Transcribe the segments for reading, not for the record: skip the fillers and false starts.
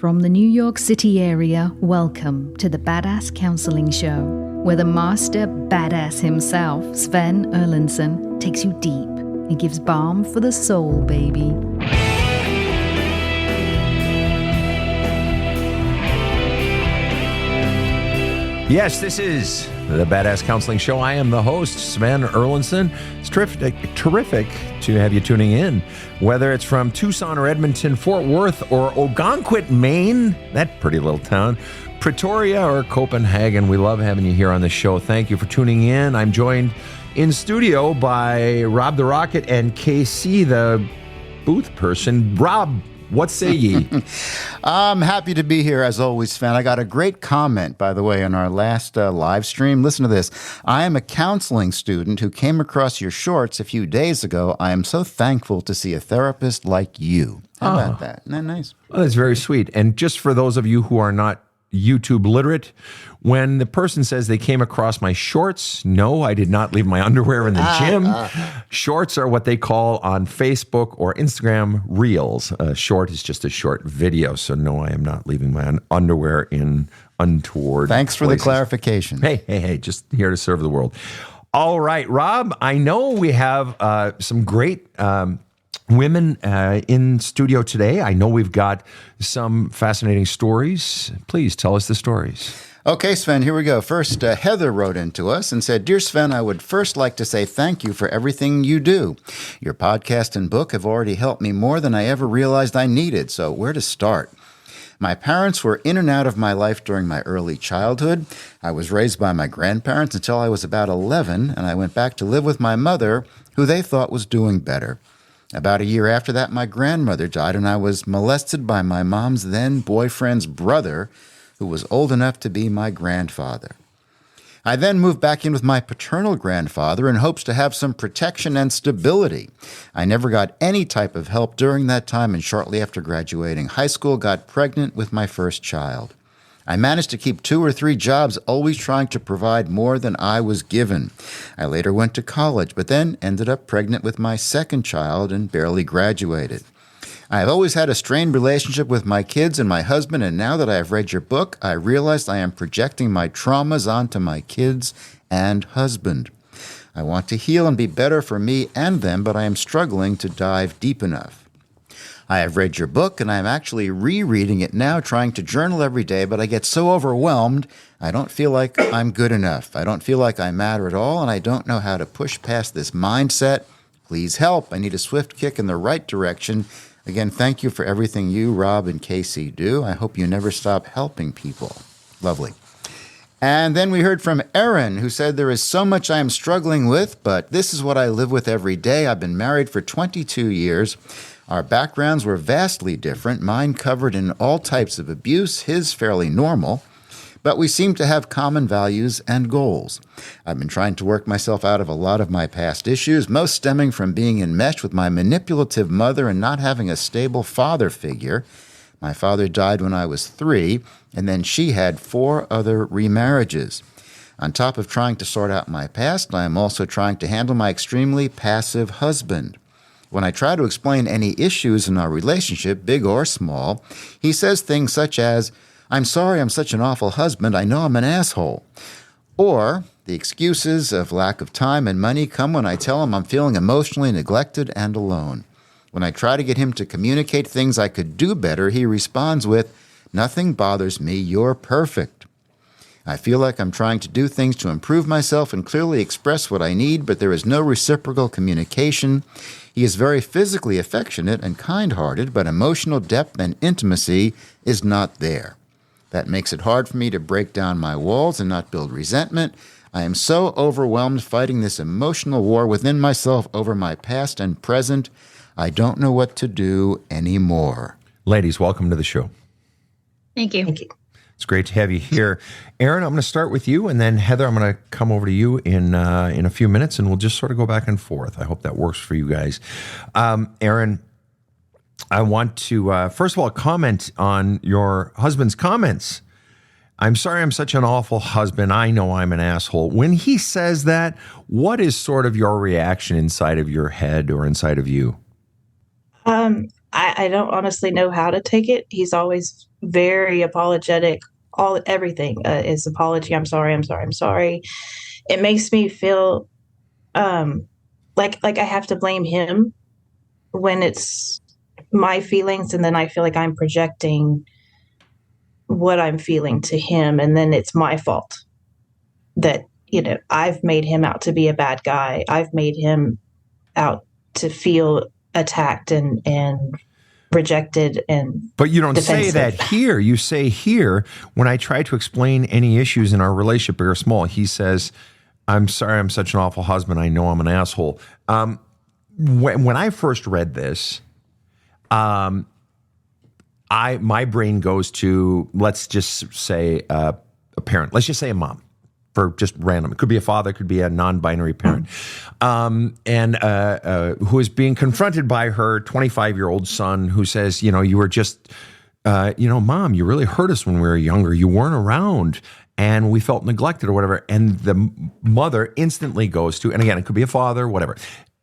From the New York City area, welcome to the Badass Counseling Show, where the master badass himself, Sven takes you deep and gives balm for the soul, baby. Yes, this is the Badass Counseling Show. I am the host, Sven Erlandson. It's terrific to have you tuning in. Whether it's from Tucson or Edmonton, Fort Worth, or Ogunquit, Maine, that pretty little town, Pretoria or Copenhagen, we love having you here on the show. Thank you for tuning in. I'm joined in studio by Rob the Rocket and KC, the booth person. Rob, what say ye? I'm happy to be here, as always, Sven. I got a great comment, by the way, on our last live stream. Listen to this. I am a counseling student who came across your shorts a few days ago. I am so thankful to see a therapist like you. How about that? Isn't that nice? Well, that's very sweet. And just for those of you who are not YouTube literate, when the person says they came across my shorts, no, I did not leave my underwear in the gym. Shorts are what they call on Facebook or Instagram reels. Short is just a short video. So no, I am not leaving my underwear in untoward Thanks for places. the clarification. Hey, just here to serve the world. All right, Rob, I know we have some great women in studio today. I know we've got some fascinating stories. Please tell us the stories. Okay, Sven, here we go. First, Heather wrote into us and said, Dear Sven, I would first like to say thank you for everything you do. Your podcast and book have already helped me more than I ever realized I needed, so where to start? My parents were in and out of my life during my early childhood. I was raised by my grandparents until I was about 11, and I went back to live with my mother, who they thought was doing better. About a year after that, my grandmother died, and I was molested by my mom's then boyfriend's brother, who was old enough to be my grandfather. I then moved back in with my paternal grandfather in hopes to have some protection and stability. I never got any type of help during that time, and shortly after graduating high school, got pregnant with my first child. I managed to keep 2 or 3 jobs, always trying to provide more than I was given. I later went to college, but then ended up pregnant with my second child and barely graduated. I have always had a strained relationship with my kids and my husband, and now that I have read your book, I realized I am projecting my traumas onto my kids and husband. I want to heal and be better for me and them, but I am struggling to dive deep enough. I have read your book, and I am actually rereading it now, trying to journal every day, but I get so overwhelmed, I don't feel like I'm good enough. I don't feel like I matter at all, and I don't know how to push past this mindset. Please help. I need a swift kick in the right direction. Again, thank you for everything you, Rob, and Casey do. I hope you never stop helping people. Lovely. And then we heard from Erin, who said, there is so much I am struggling with, but this is what I live with every day. I've been married for 22 years. Our backgrounds were vastly different. Mine covered in all types of abuse, his fairly normal. But we seem to have common values and goals. I've been trying to work myself out of a lot of my past issues, most stemming from being enmeshed with my manipulative mother and not having a stable father figure. My father died when I was 3, and then she had 4 other remarriages. On top of trying to sort out my past, I am also trying to handle my extremely passive husband. When I try to explain any issues in our relationship, big or small, he says things such as, I'm sorry I'm such an awful husband. I know I'm an asshole. Or the excuses of lack of time and money come when I tell him I'm feeling emotionally neglected and alone. When I try to get him to communicate things I could do better, he responds with, nothing bothers me, you're perfect. I feel like I'm trying to do things to improve myself and clearly express what I need, but there is no reciprocal communication. He is very physically affectionate and kind-hearted, but emotional depth and intimacy is not there. That makes it hard for me to break down my walls and not build resentment. I am so overwhelmed fighting this emotional war within myself over my past and present. I don't know what to do anymore. Ladies, welcome to the show. Thank you. It's great to have you here. Erin, I'm going to start with you, and then Heather, I'm going to come over to you in a few minutes, and we'll just sort of go back and forth. I hope that works for you guys. Erin, I want to, first of all, comment on your husband's comments. I'm sorry I'm such an awful husband. I know I'm an asshole. When he says that, what is sort of your reaction inside of your head or inside of you? I don't honestly know how to take it. He's always very apologetic. Everything is apology. I'm sorry. I'm sorry. I'm sorry. It makes me feel like I have to blame him when it's my feelings, and then I feel like I'm projecting what I'm feeling to him, and then it's my fault that I've made him out to be a bad guy. I've made him out to feel attacked and rejected and but you don't defensive. say that here. You say here, when I try to explain any issues in our relationship, big or small, he says, I'm sorry, I'm such an awful husband. I know I'm an asshole. When I first read this, my brain goes to, let's just say a parent. Let's just say a mom. For just random. It could be a father, it could be a non-binary parent, and who is being confronted by her 25-year-old son who says, you were just, Mom, you really hurt us when we were younger. You weren't around and we felt neglected or whatever. And the mother instantly goes to, and again, it could be a father, whatever,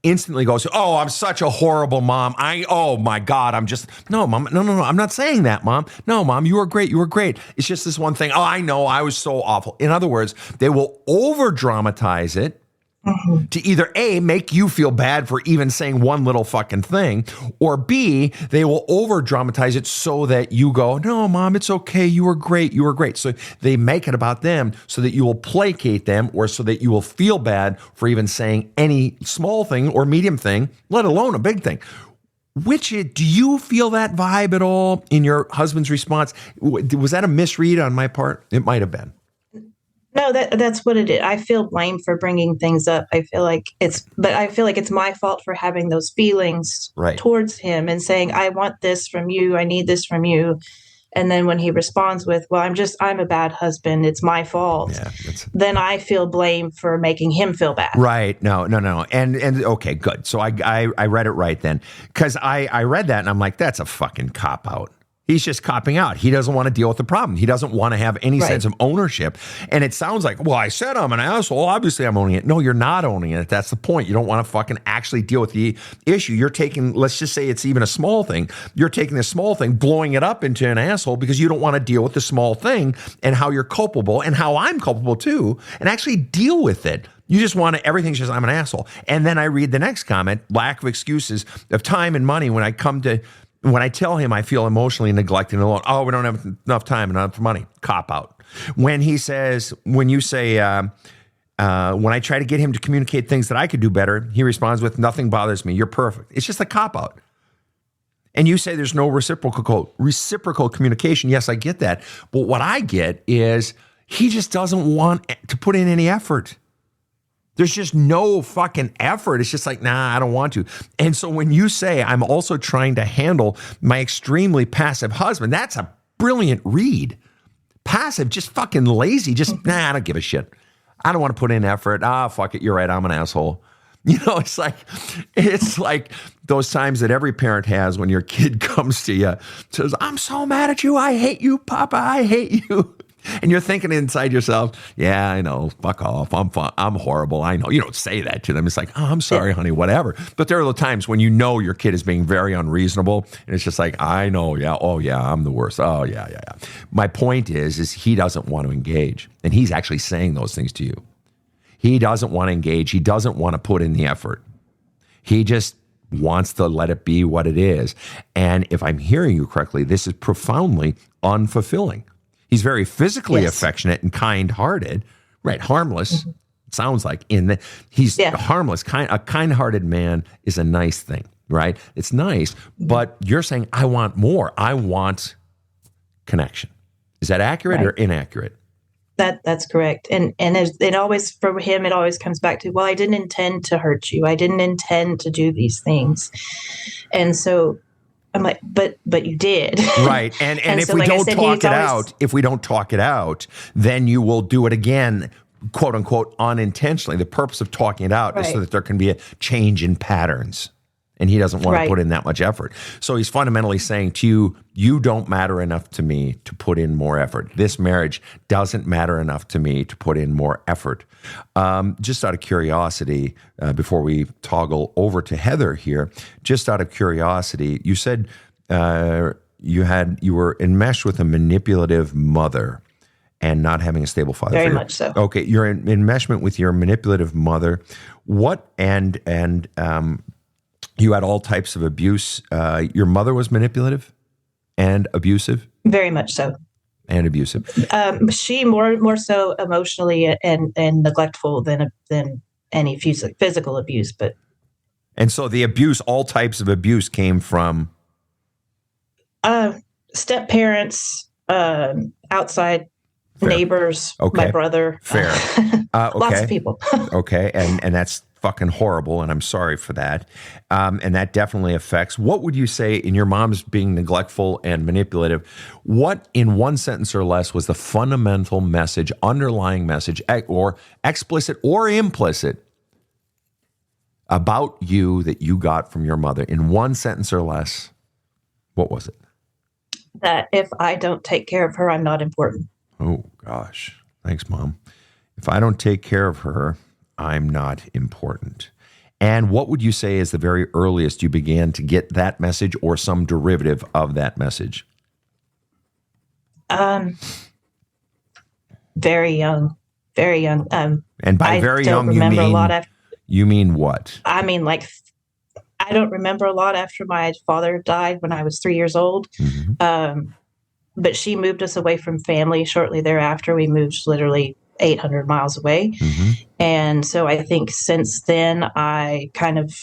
instantly goes to, oh, I'm such a horrible mom. Oh my God, no, Mom, no, I'm not saying that, Mom. No, Mom, you were great. It's just this one thing. Oh, I know, I was so awful. In other words, they will over dramatize it to either A, make you feel bad for even saying one little fucking thing, or B, they will over dramatize it so that you go, no, Mom, it's okay. You were great. So they make it about them so that you will placate them, or so that you will feel bad for even saying any small thing or medium thing, let alone a big thing. Do you feel that vibe at all in your husband's response? Was that a misread on my part? It might have been. No, that's what it is. I feel blamed for bringing things up. I feel like it's my fault for having those feelings towards him and saying, I want this from you. I need this from you. And then when he responds with, well, I'm a bad husband. It's my fault. Yeah, then I feel blame for making him feel bad. Right. No. And okay, good. So I read it right then, because I read that and I'm like, that's a fucking cop out. He's just copping out. He doesn't want to deal with the problem. He doesn't want to have any sense of ownership. And it sounds like, well, I said I'm an asshole. Obviously, I'm owning it. No, you're not owning it. That's the point. You don't want to fucking actually deal with the issue. You're taking, let's just say it's even a small thing. You're taking this small thing, blowing it up into an asshole because you don't want to deal with the small thing and how you're culpable and how I'm culpable too, and actually deal with it. You just want to, everything's just, I'm an asshole. And then I read the next comment, lack of excuses of time and money when I tell him I feel emotionally neglected and alone. Oh, we don't have enough time and enough money. Cop out. When you say, when I try to get him to communicate things that I could do better, he responds with, nothing bothers me. You're perfect. It's just a cop out. And you say there's no reciprocal communication. Yes, I get that. But what I get is he just doesn't want to put in any effort. There's just no fucking effort. It's just like, nah, I don't want to. And so when you say I'm also trying to handle my extremely passive husband, that's a brilliant read. Passive, just fucking lazy. Just, nah, I don't give a shit. I don't want to put in effort. Fuck it. You're right. I'm an asshole. It's like those times that every parent has when your kid comes to you, says, I'm so mad at you. I hate you, Papa. I hate you. And you're thinking inside yourself, yeah, I know, fuck off. I'm horrible. I know. You don't say that to them. It's like, oh, I'm sorry, honey, whatever. But there are the times when you know your kid is being very unreasonable. And it's just like, I know. Yeah. Oh, yeah. I'm the worst. Oh, yeah. My point is he doesn't want to engage. And he's actually saying those things to you. He doesn't want to engage. He doesn't want to put in the effort. He just wants to let it be what it is. And if I'm hearing you correctly, this is profoundly unfulfilling. He's very physically affectionate and kind-hearted, right? Harmless. Mm-hmm. Sounds like he's harmless. A kind-hearted man is a nice thing, right? It's nice, but you're saying I want more. I want connection. Is that accurate or inaccurate? That's correct. And it always, for him, it always comes back to, well, I didn't intend to hurt you. I didn't intend to do these things, and so. I'm like, but you did. Right. And if we don't talk it out, then you will do it again, quote unquote, unintentionally. The purpose of talking it out is so that there can be a change in patterns. And he doesn't want to Right. put in that much effort. So he's fundamentally saying to you, you don't matter enough to me to put in more effort. This marriage doesn't matter enough to me to put in more effort. Just out of curiosity, before we toggle over to Heather here, just out of curiosity, you said you were enmeshed with a manipulative mother and not having a stable father. Very much so. Okay, you're in enmeshment with your manipulative mother. What and you had all types of abuse. Your mother was manipulative and abusive? Very much so. And abusive. She more so emotionally and neglectful than any physical abuse. And so the abuse, all types of abuse came from? Step parents, outside Fair. neighbors, Okay. my brother. Fair. Okay. Lots of people. Okay, and that's fucking horrible, and I'm sorry for that. And that definitely affects. What would you say in your mom's being neglectful and manipulative? What, in one sentence or less, was the fundamental message, underlying message, or explicit or implicit, about you that you got from your mother? In one sentence or less, what was it? That if I don't take care of her, I'm not important. Oh, gosh. Thanks, Mom. If I don't take care of her, I'm not important. And what would you say is the very earliest you began to get that message or some derivative of that message? Very young, very young. And by I very don't young, remember a lot after. you mean what? I mean, like, I don't remember a lot after my father died when I was 3 years old. Mm-hmm. But she moved us away from family shortly thereafter. We moved literally 800 miles away. Mm-hmm. And so I think since then I kind of,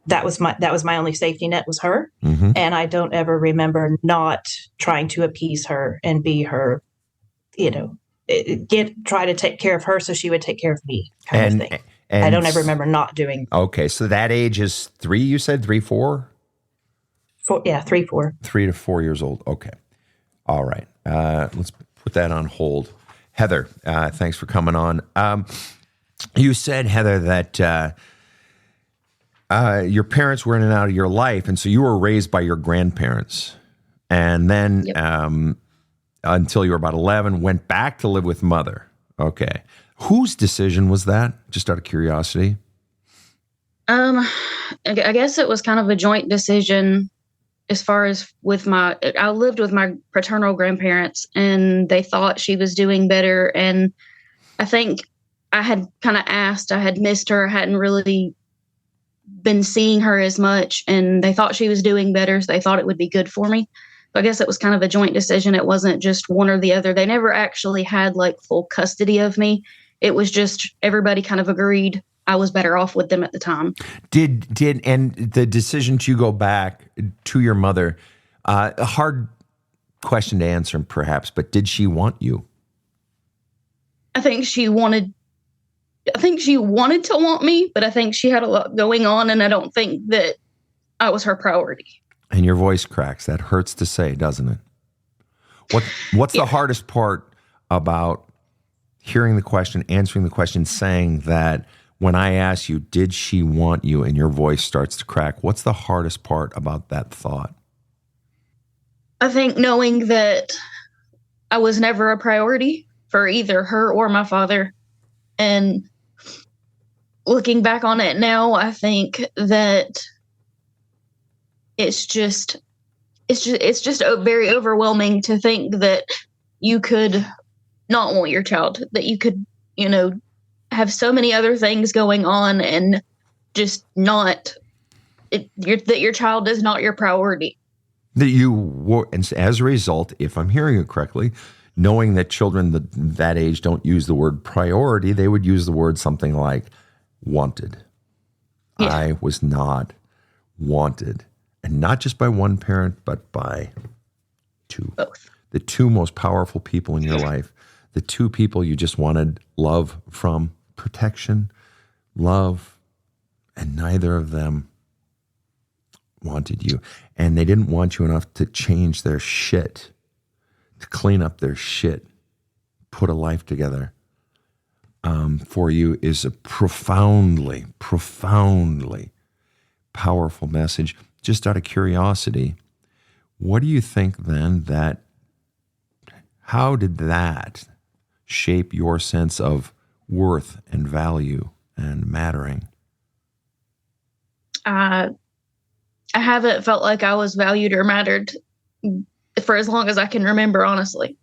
that was my only safety net was her. Mm-hmm. And I don't ever remember not trying to appease her and be her, try to take care of her so she would take care of me kind of thing. And I don't ever remember not doing. Okay, so that age is 3, you said? 3, 4? 3, 4. 3 to 4 years old. Okay. All right. Let's put that on hold. Heather, thanks for coming on. You said, Heather, that your parents were in and out of your life, and so you were raised by your grandparents. And then until you were about 11, went back to live with mother. Okay. Whose decision was that? Just out of curiosity. I guess it was kind of a joint decision as far as I lived with my paternal grandparents, and they thought she was doing better. And I think I had kind of asked, I had missed her, hadn't really been seeing her as much, and they thought she was doing better. So they thought it would be good for me. So I guess it was kind of a joint decision. It wasn't just one or the other. They never actually had like full custody of me. It was just everybody kind of agreed I was better off with them at the time. And the decision to go back to your mother, a hard question to answer perhaps, but did she want you? I think she wanted to want me, but I think she had a lot going on, and I don't think that I was her priority. And your voice cracks. That hurts to say, doesn't it? What's the hardest part about hearing the question, answering the question, saying that when I ask you, did she want you, and your voice starts to crack, what's the hardest part about that thought? I think knowing that I was never a priority for either her or my father. And looking back on it now, I think that it's just very overwhelming to think that you could not want your child, that you could, have so many other things going on and just that your child is not your priority. That you were, and as a result, if I'm hearing it correctly, knowing that children that age don't use the word priority, they would use the word something like wanted. Yeah. I was not wanted. And not just by one parent, but by two. Both. The two most powerful people in your life. The two people you just wanted love from, protection, love, and neither of them wanted you. And they didn't want you enough to change their shit, to clean up their shit, put a life together for you is a profoundly, profoundly powerful message. Just out of curiosity, what do you think then how did that shape your sense of worth and value and mattering? I haven't felt like I was valued or mattered for as long as I can remember, honestly.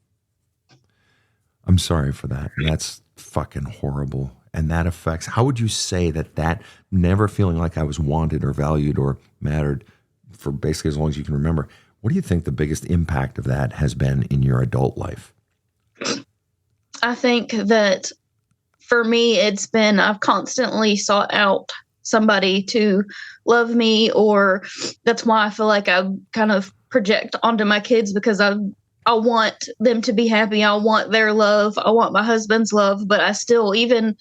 I'm sorry for that. That's fucking horrible. And that affects, how would you say that never feeling like I was wanted or valued or mattered for basically as long as you can remember, what do you think the biggest impact of that has been in your adult life? I think that for me, it's been, I've constantly sought out somebody to love me, or that's why I feel like I kind of project onto my kids, because I want them to be happy. I want their love. I want my husband's love, but I still, even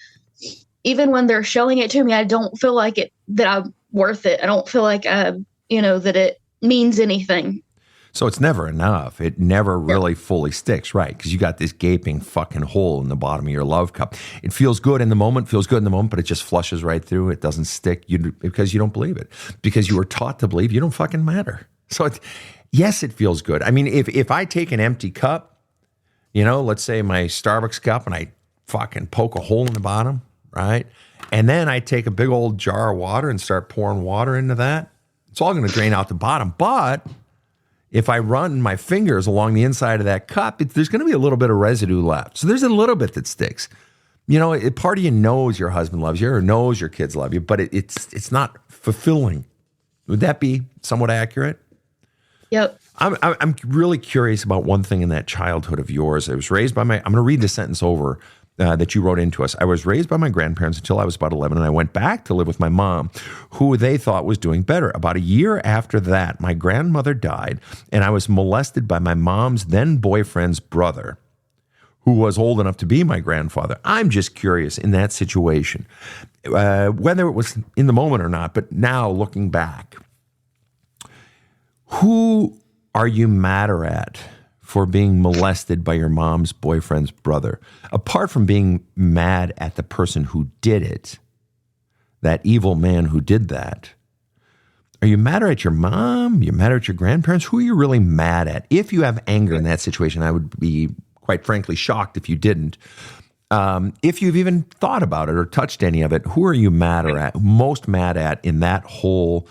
when they're showing it to me, I don't feel like that I'm worth it. I don't feel like that it means anything. So it's never enough. It never really fully sticks, right? Because you got this gaping fucking hole in the bottom of your love cup. It feels good in the moment, but it just flushes right through. It doesn't stick because you don't believe it. Because you were taught to believe you don't fucking matter. So yes, it feels good. I mean, if I take an empty cup, let's say my Starbucks cup, and I fucking poke a hole in the bottom, right? And then I take a big old jar of water and start pouring water into that, it's all going to drain out the bottom. But if I run my fingers along the inside of that cup, there's going to be a little bit of residue left. So there's a little bit that sticks. Part of you knows your husband loves you or knows your kids love you, but it's not fulfilling. Would that be somewhat accurate? Yep. I'm really curious about one thing in that childhood of yours. I was raised by I'm going to read the sentence over that you wrote into us. I was raised by my grandparents until I was about 11, and I went back to live with my mom, who they thought was doing better. About a year after that, my grandmother died, and I was molested by my mom's then boyfriend's brother, who was old enough to be my grandfather. I'm just curious in that situation, whether it was in the moment or not, but now looking back, who are you madder at for being molested by your mom's boyfriend's brother? Apart from being mad at the person who did it, that evil man who did that, are you madder at your mom? You're madder at your grandparents? Who are you really mad at? If you have anger in that situation, I would be, quite frankly, shocked if you didn't. If you've even thought about it or touched any of it, who are you most mad at in that whole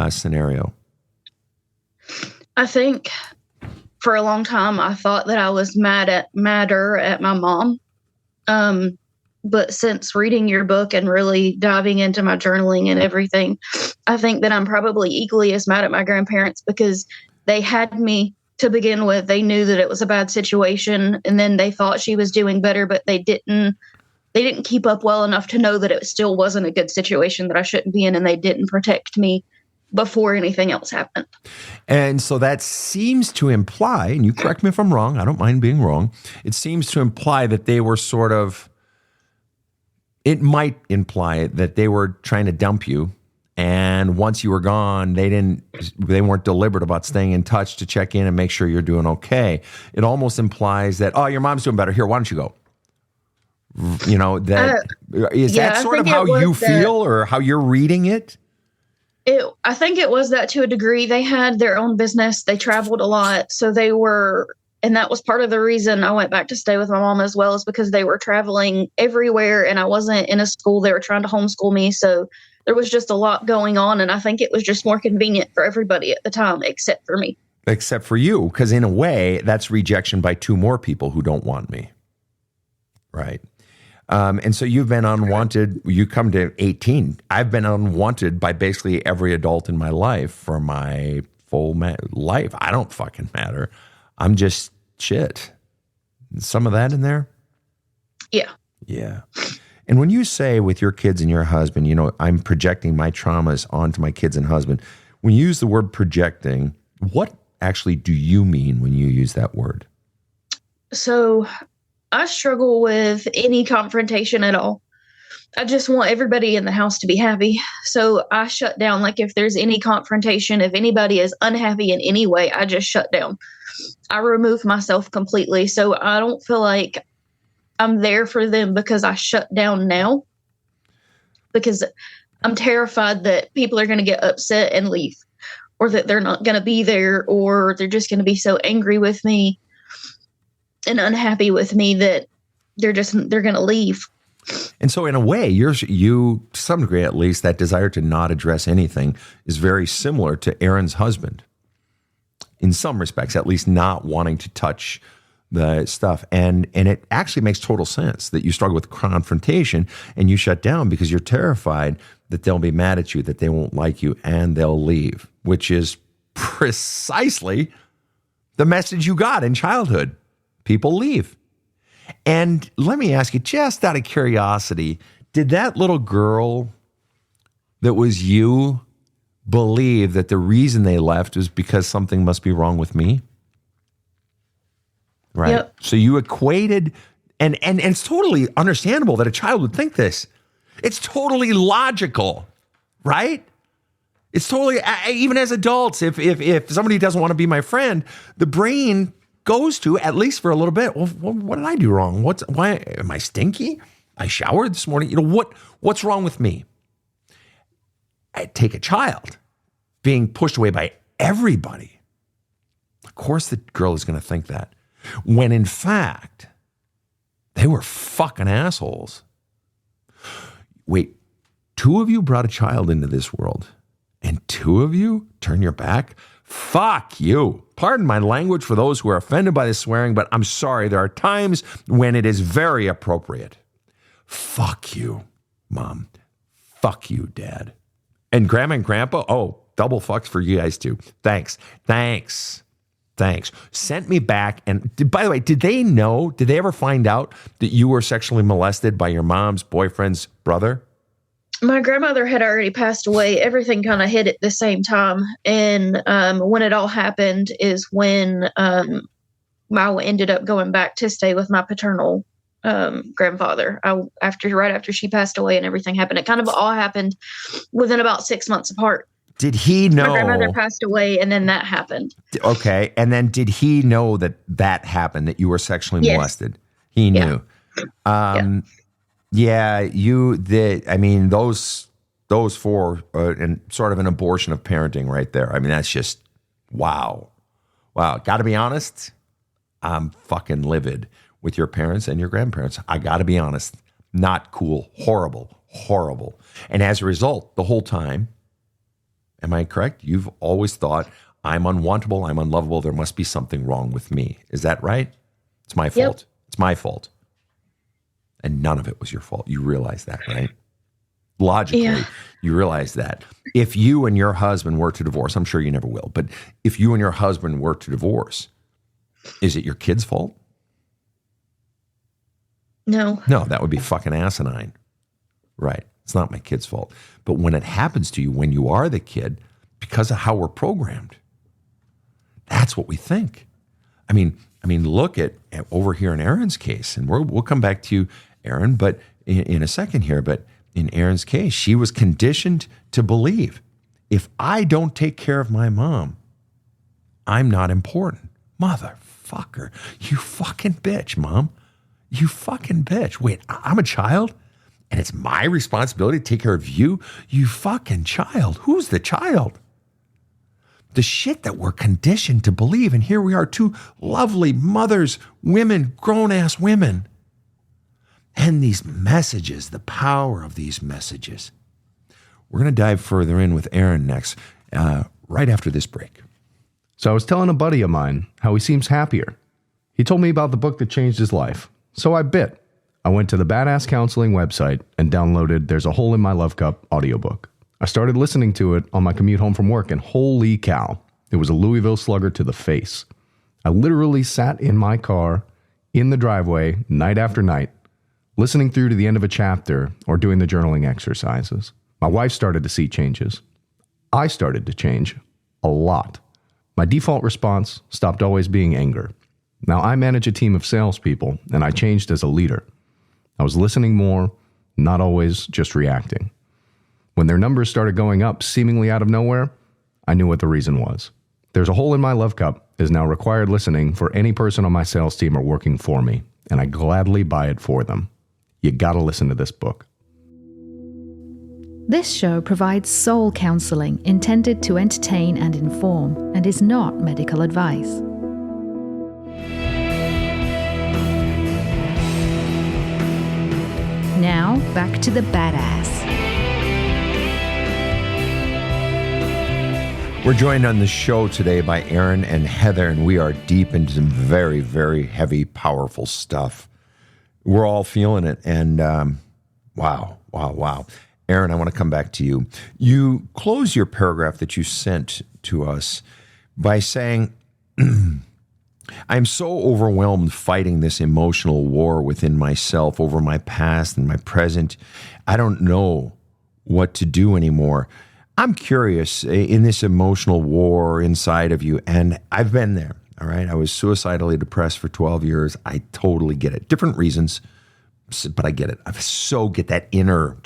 scenario? I think for a long time, I thought that I was madder at my mom. But since reading your book and really diving into my journaling and everything, I think that I'm probably equally as mad at my grandparents, because they had me to begin with. They knew that it was a bad situation, and then they thought she was doing better, but they didn't keep up well enough to know that it still wasn't a good situation that I shouldn't be in, and they didn't protect me before anything else happened. And so that seems to imply, and you correct me if I'm wrong, I don't mind being wrong, it seems to imply that they were it might imply that they were trying to dump you, and once you were gone, they weren't deliberate about staying in touch to check in and make sure you're doing okay. It almost implies that, oh, your mom's doing better, here, why don't you go? Is that sort of how you feel or how you're reading it? I think it was that to a degree. They had their own business. They traveled a lot. So they were, and that was part of the reason I went back to stay with my mom as well, is because they were traveling everywhere and I wasn't in a school. They were trying to homeschool me. So there was just a lot going on. And I think it was just more convenient for everybody at the time, except for me. Except for you, because in a way, that's rejection by two more people who don't want me. Right. And so you've been unwanted. You come to 18. I've been unwanted by basically every adult in my life for my full life. I don't fucking matter. I'm just shit. Some of that in there? Yeah. Yeah. And when you say with your kids and your husband, I'm projecting my traumas onto my kids and husband, when you use the word projecting, what actually do you mean when you use that word? So I struggle with any confrontation at all. I just want everybody in the house to be happy. So I shut down. Like if there's any confrontation, if anybody is unhappy in any way, I just shut down. I remove myself completely. So I don't feel like I'm there for them because I shut down now. Because I'm terrified that people are going to get upset and leave, or that they're not going to be there, or they're just going to be so angry with me and unhappy with me that they're going to leave. And so in a way, you, to some degree at least, that desire to not address anything is very similar to Erin's husband. In some respects, at least not wanting to touch the stuff. And it actually makes total sense that you struggle with confrontation and you shut down because you're terrified that they'll be mad at you, that they won't like you, and they'll leave, which is precisely the message you got in childhood. People leave. And let me ask you, just out of curiosity, did that little girl that was you believe that the reason they left was because something must be wrong with me? Right. Yep. So you equated, and it's totally understandable that a child would think this. It's totally logical, right? It's totally, even as adults, if somebody doesn't want to be my friend, the brain goes to, at least for a little bit, well, what did I do wrong? Why am I stinky? I showered this morning. What's wrong with me? I take a child being pushed away by everybody. Of course the girl is going to think that. When in fact, they were fucking assholes. Wait, 2 of you brought a child into this world and 2 of you turn your back? Fuck you. Pardon my language for those who are offended by this swearing, but I'm sorry. There are times when it is very appropriate. Fuck you, Mom. Fuck you, Dad. And Grandma and Grandpa, oh, double fucks for you guys too. Thanks. Sent me back. And by the way, did they ever find out that you were sexually molested by your mom's boyfriend's brother? My grandmother had already passed away. Everything kind of hit at the same time. And when it all happened is when I ended up going back to stay with my paternal grandfather. Right after she passed away and everything happened, it kind of all happened within about 6 months apart. Did he know? My grandmother passed away, and then that happened. Okay, and then did he know that happened, that you were sexually molested? He knew. Yeah, those 4, and sort of an abortion of parenting right there. I mean, that's just, wow. Got to be honest, I'm fucking livid with your parents and your grandparents. I got to be honest, not cool, horrible. And as a result, the whole time, am I correct? You've always thought, I'm unwantable, I'm unlovable, there must be something wrong with me. Is that right? It's my fault. Yep. It's my fault. And none of it was your fault. You realize that, right? Logically, you realize that. If you and your husband were to divorce, I'm sure you never will, but if you and your husband were to divorce, is it your kid's fault? No, that would be fucking asinine. Right. It's not my kid's fault. But when it happens to you, when you are the kid, because of how we're programmed, that's what we think. I mean, look at over here in Erin's case, and we'll come back to you, Erin, but in a second here. But in Erin's case, she was conditioned to believe, if I don't take care of my mom, I'm not important. Motherfucker, you fucking bitch, Mom. You fucking bitch. Wait, I'm a child? And it's my responsibility to take care of you? You fucking child. Who's the child? The shit that we're conditioned to believe. And here we are, 2 lovely mothers, women, grown-ass women. And these messages, the power of these messages. We're going to dive further in with Erin next, right after this break. So I was telling a buddy of mine how he seems happier. He told me about the book that changed his life. So I bit. I went to the Badass Counseling website and downloaded There's a Hole in My Love Cup audiobook. I started listening to it on my commute home from work, and holy cow, it was a Louisville slugger to the face. I literally sat in my car in the driveway night after night, listening through to the end of a chapter or doing the journaling exercises. My wife started to see changes. I started to change a lot. My default response stopped always being anger. Now I manage a team of salespeople, and I changed as a leader. I was listening more, not always just reacting. When their numbers started going up seemingly out of nowhere, I knew what the reason was. There's a Hole in My Love Cup is now required listening for any person on my sales team or working for me, and I gladly buy it for them. You gotta listen to this book. This show provides soul counseling intended to entertain and inform and is not medical advice. Now, back to the badass. We're joined on the show today by Erin and Heather, and we are deep into some very, very heavy, powerful stuff. We're all feeling it, and wow. Erin, I want to come back to you. You close your paragraph that you sent to us by saying, I'm so overwhelmed fighting this emotional war within myself over my past and my present. I don't know what to do anymore. I'm curious in this emotional war inside of you, and I've been there, all right? I was suicidally depressed for 12 years. I totally get it. Different reasons, but I get it. I so get that inner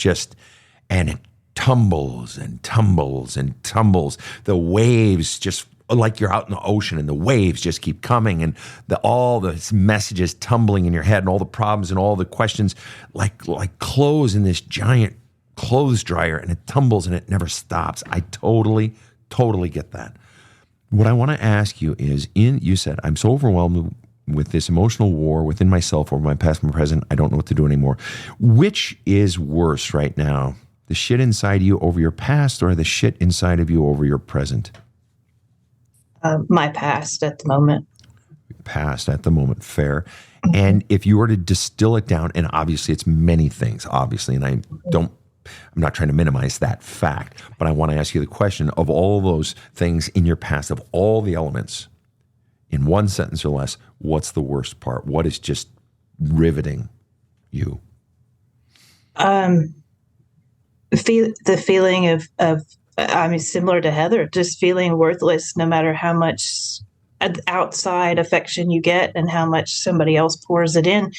and it tumbles and tumbles and tumbles. The waves just like you're out in the ocean and the waves just keep coming and all the messages tumbling in your head and all the problems and all the questions like clothes in this giant clothes dryer, and it tumbles and it never stops. I totally get that. What I want to ask you is, you said, I'm so overwhelmed with this emotional war within myself over my past and my present, I don't know what to do anymore. Which is worse right now? The shit inside you over your past or the shit inside of you over your present? My past at the moment. Past at the moment, fair. And if you were to distill it down, and obviously it's many things, obviously, and I'm not trying to minimize that fact, but I want to ask you the question of all those things in your past, of all the elements, in one sentence or less, what's the worst part? What is just riveting you? The feeling of similar to Heather, just feeling worthless no matter how much outside affection you get and how much somebody else pours it in.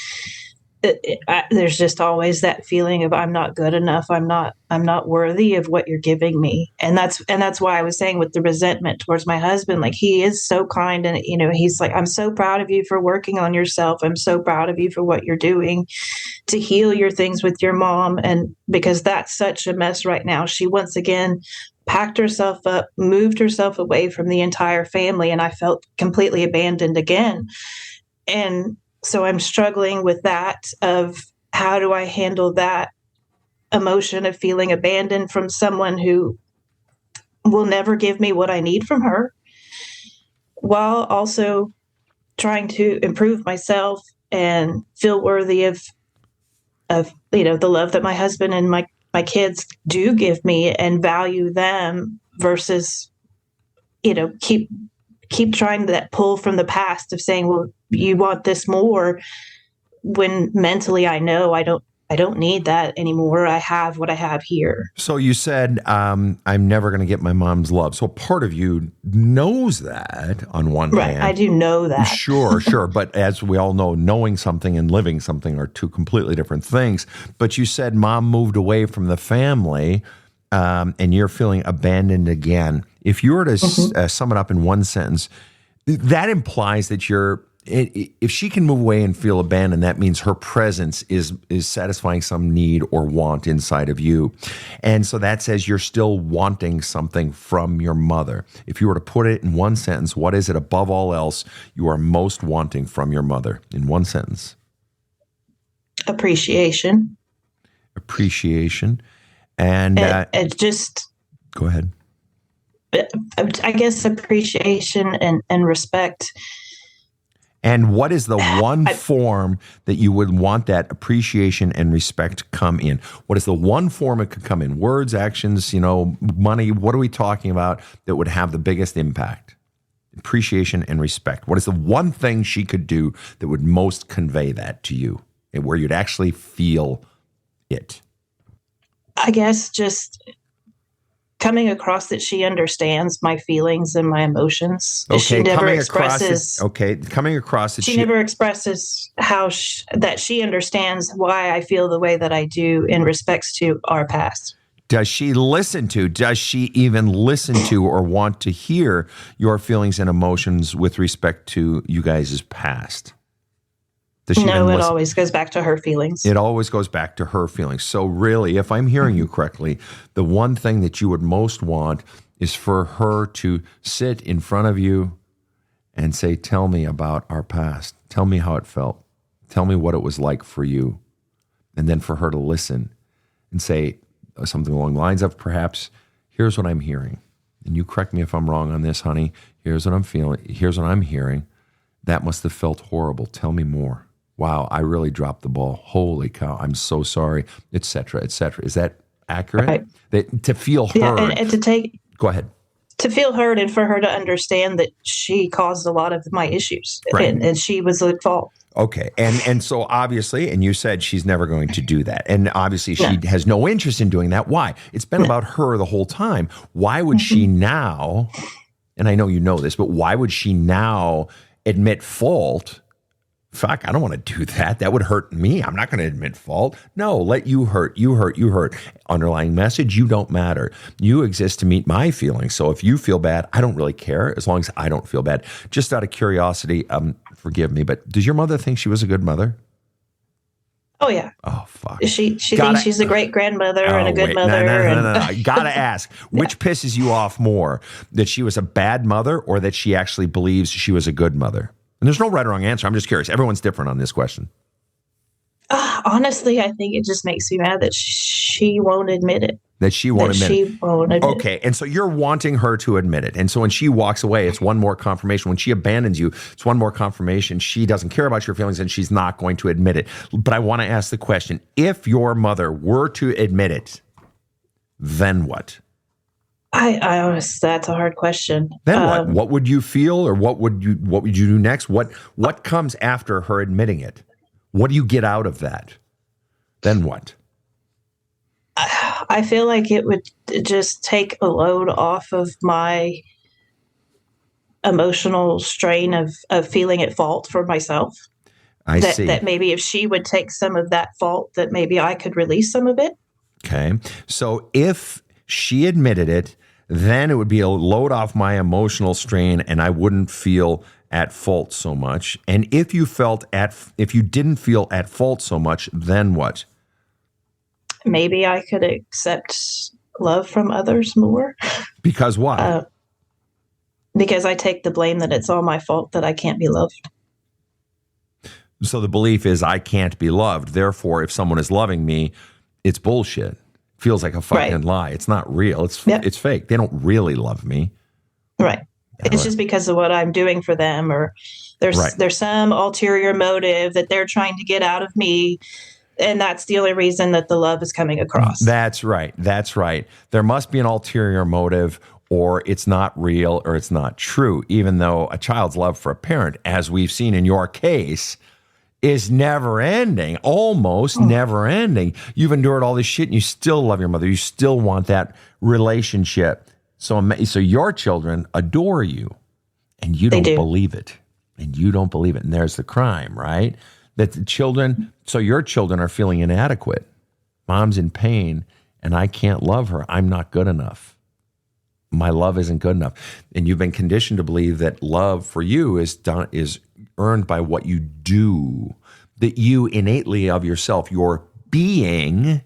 There's just always that feeling of I'm not good enough. I'm not worthy of what you're giving me. And that's why I was saying with the resentment towards my husband, like he is so kind. And, he's like, I'm so proud of you for working on yourself. I'm so proud of you for what you're doing to heal your things with your mom. And because that's such a mess right now, she once again packed herself up, moved herself away from the entire family. And I felt completely abandoned again. And so I'm struggling with that of how do I handle that emotion of feeling abandoned from someone who will never give me what I need from her, while also trying to improve myself and feel worthy of the love that my husband and my kids do give me and value them versus, keep trying that pull from the past of saying, well, you want this more, when mentally I know I don't need that anymore. I have what I have here. So you said, I'm never going to get my mom's love. So part of you knows that on one hand. Right, I do know that. Sure. But as we all know, knowing something and living something are two completely different things. But you said mom moved away from the family, and you're feeling abandoned again. If you were to sum it up in one sentence, that implies that if she can move away and feel abandoned, that means her presence is satisfying some need or want inside of you. And so that says you're still wanting something from your mother. If you were to put it in one sentence, what is it above all else you are most wanting from your mother in one sentence? Appreciation. And just go ahead. I guess appreciation and respect. And what is the one form that you would want that appreciation and respect come in? What is the one form it could come in? Words, actions, money. What are we talking about that would have the biggest impact? Appreciation and respect. What is the one thing she could do that would most convey that to you and where you'd actually feel it? I guess just coming across that she understands my feelings and my emotions. Okay, she never coming expresses. Coming across that she never expresses how that she understands why I feel the way that I do in respects to our past. Does she even listen to or want to hear your feelings and emotions with respect to you guys' past? Does she No, even it listen? always goes back to her feelings. It always goes back to her feelings. So really, if I'm hearing you correctly, the one thing that you would most want is for her to sit in front of you and say, tell me about our past. Tell me how it felt. Tell me what it was like for you. And then for her to listen and say something along the lines of, perhaps, here's what I'm hearing. And you correct me if I'm wrong on this, honey. Here's what I'm feeling. Here's what I'm hearing. That must have felt horrible. Tell me more. Wow, I really dropped the ball. Holy cow, I'm so sorry, et cetera, et cetera. Is that accurate? Right. That, to feel heard. Yeah, and to take Go ahead. to feel heard and for her to understand that she caused a lot of my issues, Right. and she was at fault. Okay, and so obviously, and you said she's never going to do that, and obviously she No. has no interest in doing that. Why? It's been about her the whole time. Why would she now? And I know you know this, but why would she now admit fault? Fuck, I don't want to do that. That would hurt me. I'm not going to admit fault. No, let you hurt. You hurt. You hurt. Underlying message, you don't matter. You exist to meet my feelings. So if you feel bad, I don't really care as long as I don't feel bad. Just out of curiosity, forgive me, but does your mother think she was a good mother? Oh yeah, Oh, fuck. she thinks she's a great grandmother and a good mother. No. I gotta ask, which pisses you off more, that she was a bad mother or that she actually believes she was a good mother? And there's no right or wrong answer. I'm just curious. Everyone's different on this question. Honestly, I think it just makes me mad that she won't admit it. That she won't admit it. She won't admit it. Okay, and so you're wanting her to admit it. And so when she walks away, it's one more confirmation. When she abandons you, it's one more confirmation she doesn't care about your feelings and she's not going to admit it. But I want to ask the question, if your mother were to admit it, then what? I honestly, that's a hard question. Then what? What would you feel, or what would you do next? What comes after her admitting it? What do you get out of that? Then what? I feel like it would just take a load off of my emotional strain of feeling at fault for myself. I see. That maybe if she would take some of that fault, that maybe I could release some of it. Okay. So if she admitted it, then it would be a load off my emotional strain and I wouldn't feel at fault so much. And if you didn't feel at fault so much, then what? Maybe I could accept love from others more. Because why? Because I take the blame that it's all my fault that I can't be loved. So the belief is I can't be loved. Therefore, if someone is loving me, it's bullshit. Feels like a fucking lie. It's not real. It's fake. They don't really love me. Right. It's just because of what I'm doing for them, or there's some ulterior motive that they're trying to get out of me. And that's the only reason that the love is coming across. That's right. That's right. There must be an ulterior motive, or it's not real, or it's not true, even though a child's love for a parent, as we've seen in your case, is never ending, almost never ending. You've endured all this shit and you still love your mother. You still want that relationship. So your children adore you and you don't believe it. And you don't believe it. And there's the crime, right? That the children, so your children are feeling inadequate. Mom's in pain and I can't love her. I'm not good enough. My love isn't good enough. And you've been conditioned to believe that love for you is earned by what you do, that you innately of yourself, your being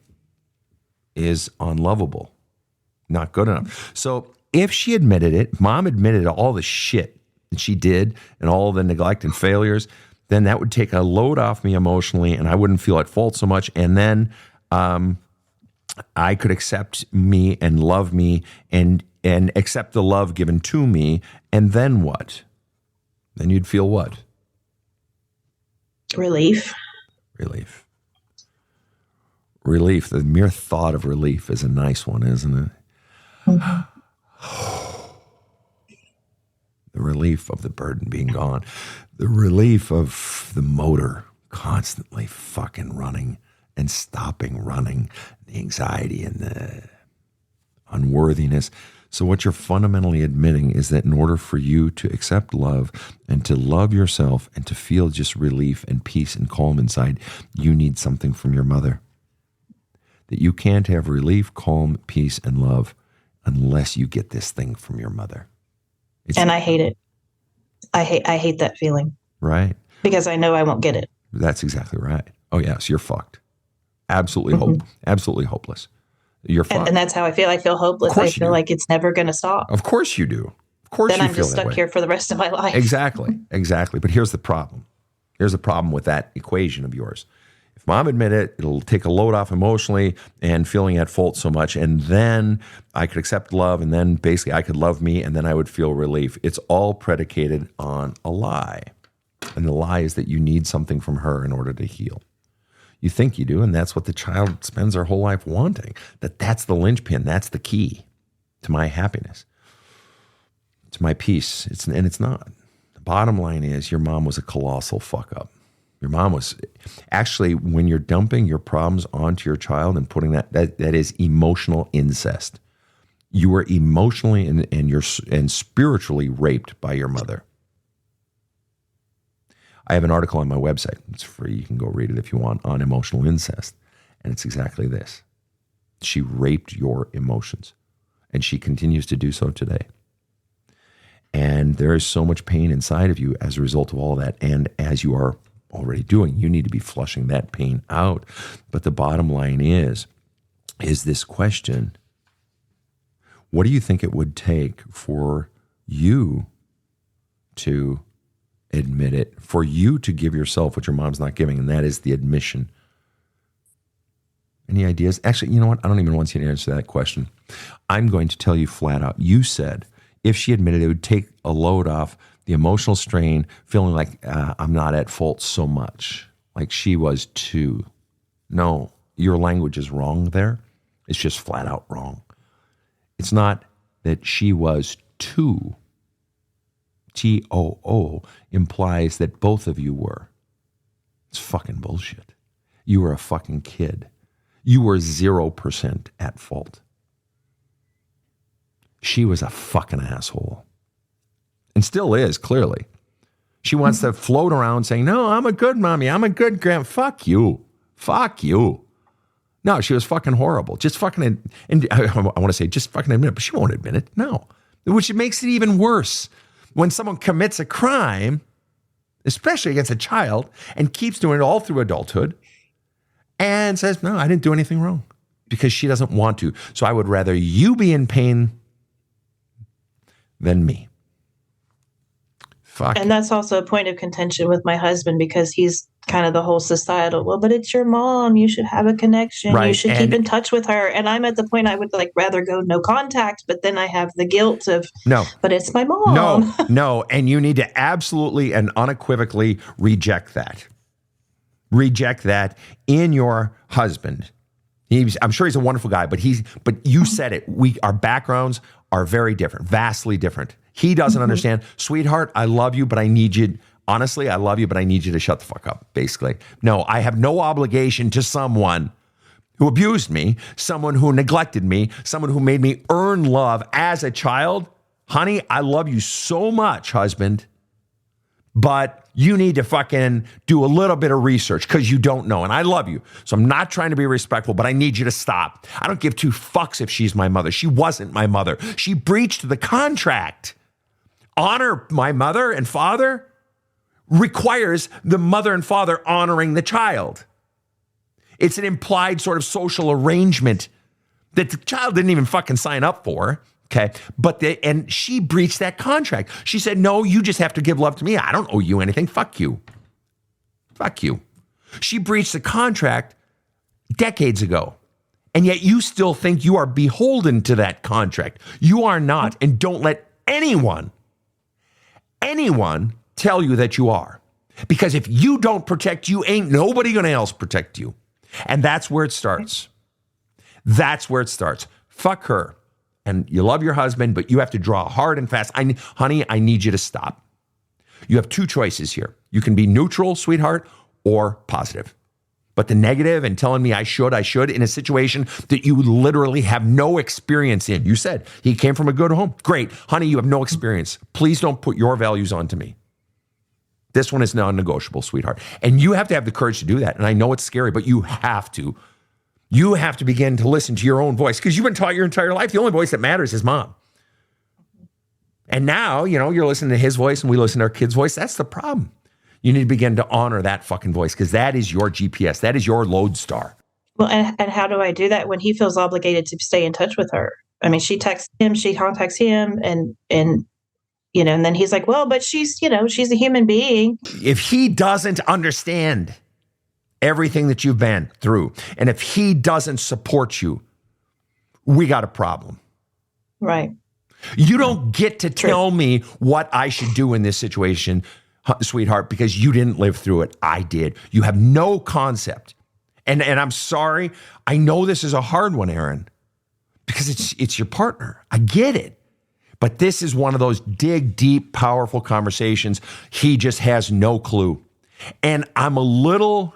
is unlovable, not good enough. So if she admitted it, mom admitted all the shit that she did and all the neglect and failures, then that would take a load off me emotionally and I wouldn't feel at fault so much. And then I could accept me and love me and accept the love given to me. And then what? Then you'd feel what? Relief. Relief. The mere thought of relief is a nice one, isn't it? Mm-hmm. The relief of the burden being gone. The relief of the motor constantly fucking running and stopping running. The anxiety and the unworthiness. So what you're fundamentally admitting is that in order for you to accept love and to love yourself and to feel just relief and peace and calm inside, you need something from your mother. That you can't have relief, calm, peace, and love unless you get this thing from your mother. And I hate it. I hate that feeling. Right. Because I know I won't get it. That's exactly right. Oh, yes, you're fucked. Absolutely hopeless. You're fucked. And that's how I feel. I feel hopeless. I feel like it's never going to stop. Of course you do. Of course then you I'm feel just that stuck way. here for the rest of my life. Exactly. But here's the problem. Here's the problem with that equation of yours. If mom admit it, it'll take a load off emotionally and feeling at fault so much. And then I could accept love. And then basically I could love me. And then I would feel relief. It's all predicated on a lie. And the lie is that you need something from her in order to heal. You think you do. And that's what the child spends their whole life wanting. That's the linchpin. That's the key to my happiness, to my peace. And it's not. The bottom line is your mom was a colossal fuck up. Your mom was actually, when you're dumping your problems onto your child and putting that is emotional incest. You were emotionally and spiritually raped by your mother. I have an article on my website. It's free. You can go read it if you want, on emotional incest. And it's exactly this. She raped your emotions, and she continues to do so today. And there is so much pain inside of you as a result of all of that. And as you are already doing, you need to be flushing that pain out. But the bottom line is this question: what do you think it would take for you to admit it, for you to give yourself what your mom's not giving, and that is the admission? Any ideas? Actually, you know what? I don't even want you to answer that question. I'm going to tell you flat out. You said if she admitted, it would take a load off the emotional strain, feeling like I'm not at fault so much, like she was too. No, your language is wrong there. It's just flat out wrong. It's not that she was too. TOO implies that both of you were. It's fucking bullshit. You were a fucking kid. You were 0% at fault. She was a fucking asshole. And still is, clearly. She wants to float around saying, no, I'm a good mommy. I'm a good grand. Fuck you. Fuck you. No, she was fucking horrible. Just fucking, and I want to say just fucking admit it, but she won't admit it. No. Which makes it even worse. When someone commits a crime, especially against a child, and keeps doing it all through adulthood, and says, no, I didn't do anything wrong, because she doesn't want to. So I would rather you be in pain than me. Fuck. And that's also a point of contention with my husband, because he's kind of the whole societal, well, but it's your mom. You should have a connection. Right. You should keep in touch with her. And I'm at the point I would rather go no contact, but then I have the guilt of, no, but it's my mom. No. And you need to absolutely and unequivocally reject that. Reject that in your husband. I'm sure he's a wonderful guy, but you said it. Our backgrounds are very different, vastly different. He doesn't understand. Sweetheart, I love you, but I need you. Honestly, I love you, but I need you to shut the fuck up, basically. No, I have no obligation to someone who abused me, someone who neglected me, someone who made me earn love as a child. Honey, I love you so much, husband, but you need to fucking do a little bit of research, because you don't know. And I love you. So I'm not trying to be respectful, but I need you to stop. I don't give two fucks if she's my mother. She wasn't my mother. She breached the contract. Honor my mother and father requires the mother and father honoring the child. It's an implied sort of social arrangement that the child didn't even fucking sign up for. Okay. And she breached that contract. She said, no, you just have to give love to me. I don't owe you anything. Fuck you. Fuck you. She breached the contract decades ago. And yet you still think you are beholden to that contract. You are not. And don't let anyone tell you that you are. Because if you don't protect you, ain't nobody gonna else protect you. And that's where it starts. That's where it starts. Fuck her. And you love your husband, but you have to draw hard and fast. Honey, I need you to stop. You have two choices here. You can be neutral, sweetheart, or positive. But the negative and telling me I should in a situation that you literally have no experience in. You said he came from a good home. Great. Honey, you have no experience. Please don't put your values onto me. This one is non-negotiable, sweetheart. And you have to have the courage to do that. And I know it's scary, but you have to. You have to begin to listen to your own voice, because you've been taught your entire life the only voice that matters is mom. And now, you're listening to his voice and we listen to our kid's voice. That's the problem. You need to begin to honor that fucking voice because that is your GPS. That is your lodestar. Well, and how do I do that when he feels obligated to stay in touch with her? I mean, she texts him, she contacts him, and and then he's like, well, but she's a human being. If he doesn't understand everything that you've been through, and if he doesn't support you, we got a problem. Right. You don't get to tell me what I should do in this situation, sweetheart, because you didn't live through it. I did. You have no concept. And I'm sorry. I know this is a hard one, Erin, because it's your partner. I get it. But this is one of those dig deep, powerful conversations. He just has no clue. And I'm a little,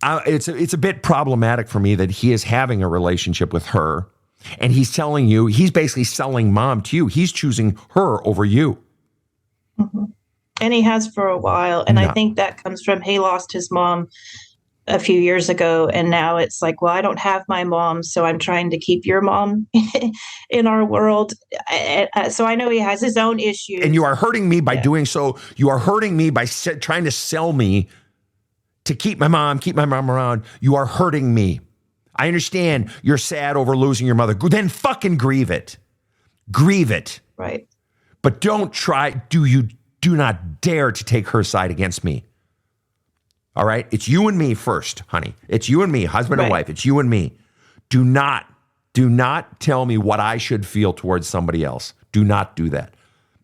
it's a bit problematic for me that he is having a relationship with her. And he's telling you, he's basically selling mom to you. He's choosing her over you. Mm-hmm. And he has for a while. And I think that comes from he lost his mom a few years ago, and now it's like, well, I don't have my mom, so I'm trying to keep your mom in our world. So I know he has his own issues. And you are hurting me by doing so. You are hurting me by trying to sell me to keep my mom around. You are hurting me. I understand you're sad over losing your mother. Then fucking grieve it. Grieve it. Right. But do not dare to take her side against me. All right? It's you and me first, honey. It's you and me, husband and wife. It's you and me. Do not tell me what I should feel towards somebody else. Do not do that.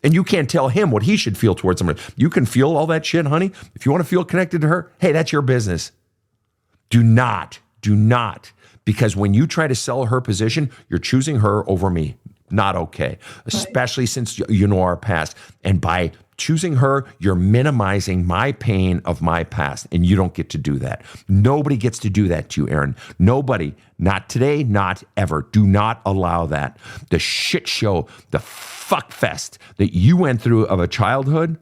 And you can't tell him what he should feel towards somebody. You can feel all that shit, honey. If you want to feel connected to her, hey, that's your business. Do not. Because when you try to sell her position, you're choosing her over me. Not okay. Especially since you know our past. And by choosing her, you're minimizing my pain of my past, and you don't get to do that. Nobody gets to do that to you, Erin. Nobody. Not today, not ever. Do not allow that. The shit show, the fuck fest that you went through of a childhood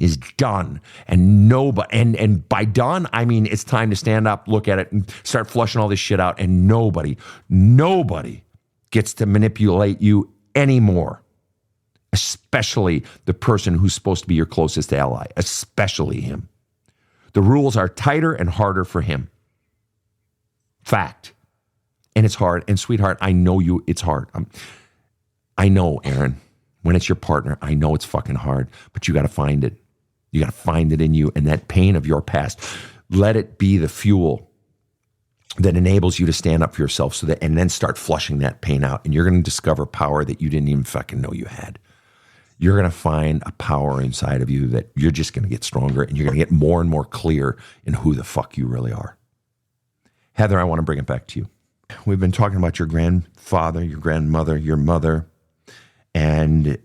is done. And nobody, and by done, I mean it's time to stand up, look at it, and start flushing all this shit out. And nobody gets to manipulate you anymore. Especially the person who's supposed to be your closest ally, especially him. The rules are tighter and harder for him. Fact. And it's hard. And sweetheart, I know it's hard. I know, Erin, when it's your partner, I know it's fucking hard, but you got to find it. You got to find it in you. And that pain of your past, let it be the fuel that enables you to stand up for yourself and then start flushing that pain out. And you're going to discover power that you didn't even fucking know you had. You're going to find a power inside of you that you're just going to get stronger, and you're going to get more and more clear in who the fuck you really are. Heather, I want to bring it back to you. We've been talking about your grandfather, your grandmother, your mother, and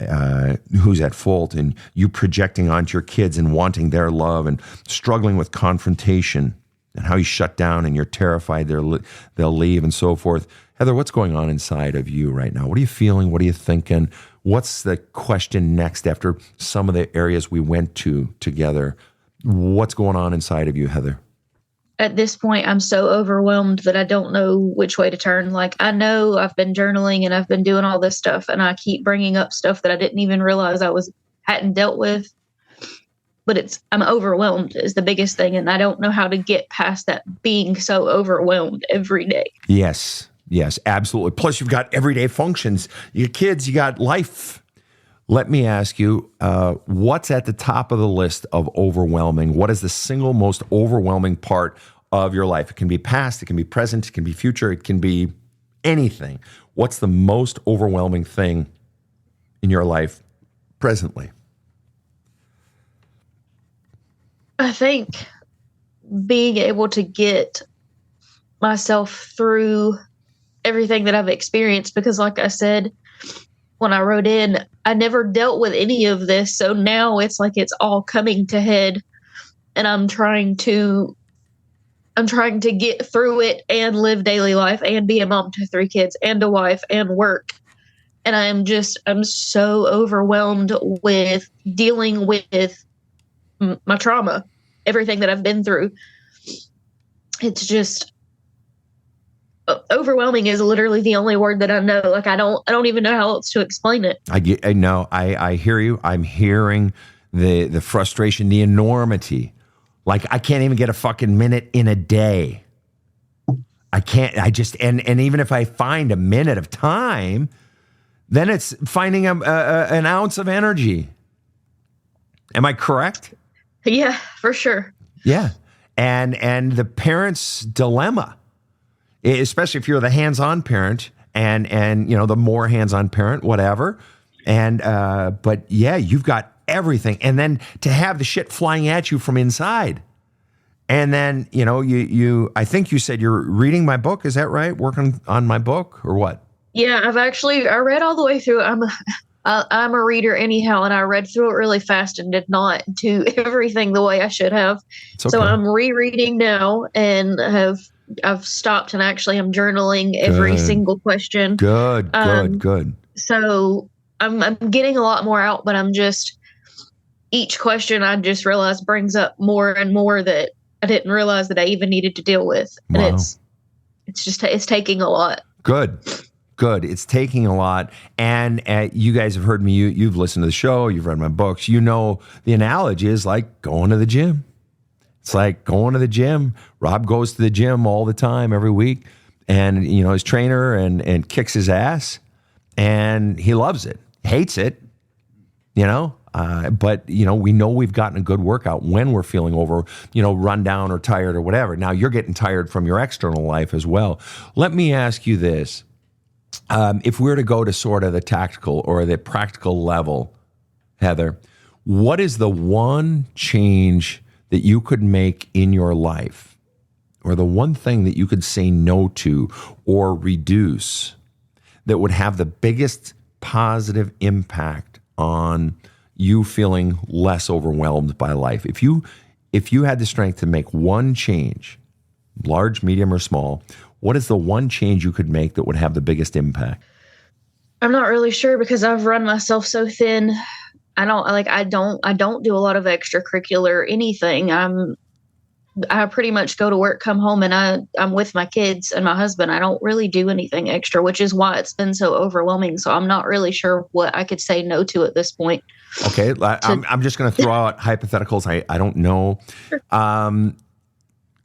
who's at fault, and you projecting onto your kids and wanting their love and struggling with confrontation and how you shut down and you're terrified they'll leave and so forth. Heather, what's going on inside of you right now? What are you feeling? What are you thinking? What's the question next after some of the areas we went to together? What's going on inside of you, Heather? At this point, I'm so overwhelmed that I don't know which way to turn. Like, I know I've been journaling and I've been doing all this stuff, and I keep bringing up stuff that I didn't even realize hadn't dealt with. But I'm overwhelmed is the biggest thing, and I don't know how to get past that being so overwhelmed every day. Yes, absolutely. Plus, you've got everyday functions. Your kids, you got life. Let me ask you, what's at the top of the list of overwhelming? What is the single most overwhelming part of your life? It can be past, it can be present, it can be future, it can be anything. What's the most overwhelming thing in your life presently? I think being able to get myself through everything that I've experienced, because like I said, when I wrote in, I never dealt with any of this. So now it's like it's all coming to head, and I'm trying to get through it and live daily life and be a mom to 3 kids and a wife and work. And I'm so overwhelmed with dealing with my trauma, everything that I've been through. It's just overwhelming is literally the only word that I know. Like, I don't even know how else to explain it. I hear you. I'm hearing the frustration, the enormity. Like, I can't even get a fucking minute in a day. I can't, and even if I find a minute of time, then it's finding an ounce of energy. Am I correct? Yeah, for sure. Yeah. And the parent's dilemma, especially if you're the hands-on parent and the more hands-on parent, whatever. But yeah, you've got everything. And then to have the shit flying at you from inside. And then, I think you said you're reading my book. Is that right? Working on my book or what? Yeah, I read all the way through. I'm a reader anyhow, and I read through it really fast and did not do everything the way I should have. It's okay. So I'm rereading now, and I've stopped and actually I'm journaling every single question. Good. So I'm getting a lot more out, but each question I just realized brings up more and more that I didn't realize that I even needed to deal with. And wow. it's taking a lot. Good. It's taking a lot. And you guys have heard me. You've listened to the show. You've read my books. The analogy is like going to the gym. It's like going to the gym. Rob goes to the gym all the time, every week. And, his trainer and kicks his ass. And he loves it. Hates it, but we know we've gotten a good workout when we're feeling run down or tired or whatever. Now you're getting tired from your external life as well. Let me ask you this. If we were to go to sort of the tactical or the practical level, Heather, what is the one change that you could make in your life, or the one thing that you could say no to or reduce that would have the biggest positive impact on you feeling less overwhelmed by life? If you had the strength to make one change, large, medium, or small, what is the one change you could make that would have the biggest impact? I'm not really sure because I've run myself so thin. I don't do a lot of extracurricular anything. I pretty much go to work, come home, and I'm with my kids and my husband. I don't really do anything extra, which is why it's been so overwhelming. So I'm not really sure what I could say no to at this point. Okay. I'm just going to throw out hypotheticals. I don't know.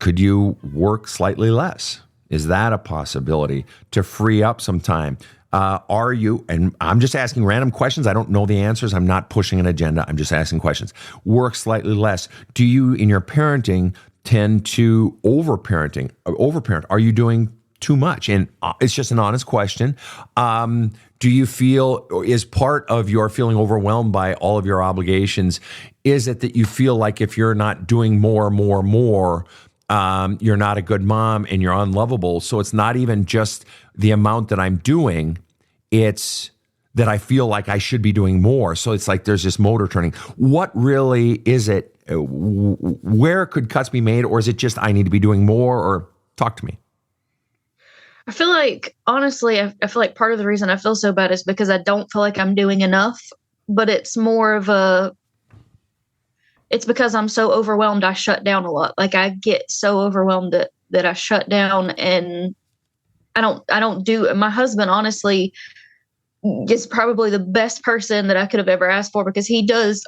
Could you work slightly less? Is that a possibility to free up some time? Are you, and I'm just asking random questions. I don't know the answers. I'm not pushing an agenda. I'm just asking questions. Work slightly less. Do you, in your parenting, tend to overparent? Are you doing too much? And it's just an honest question. Do you feel, is part of your feeling overwhelmed by all of your obligations, is it that you feel like if you're not doing more, you're not a good mom and you're unlovable? So it's not even just the amount that I'm doing, it's that I feel like I should be doing more. So it's like there's this motor turning. What really is it? Where could cuts be made? Or is it just I need to be doing more? Or talk to me. I feel like, honestly, I feel like part of the reason I feel so bad is because I don't feel like I'm doing enough. But it's more of it's because I'm so overwhelmed, I shut down a lot. Like I get so overwhelmed that I shut down, and I don't do. My husband, honestly, is probably the best person that I could have ever asked for, because he does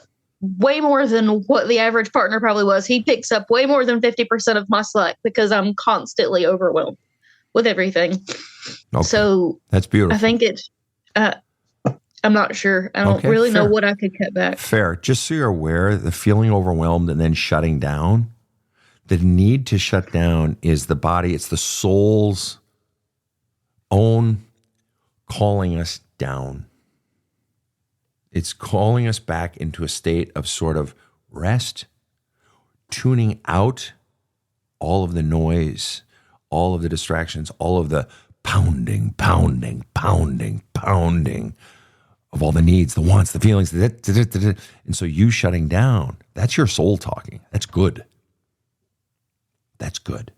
way more than what the average partner probably was. He picks up way more than 50% of my slack because I'm constantly overwhelmed with everything. Okay. So that's beautiful. I think it's, I'm not sure. I don't really know what I could cut back. Fair. Just so you're aware, the feeling overwhelmed and then shutting down, the need to shut down is the body. It's the soul's own calling us down. It's calling us back into a state of sort of rest, tuning out all of the noise, all of the distractions, all of the pounding of all the needs, the wants, the feelings. And so you shutting down, that's your soul talking. That's good. That's good.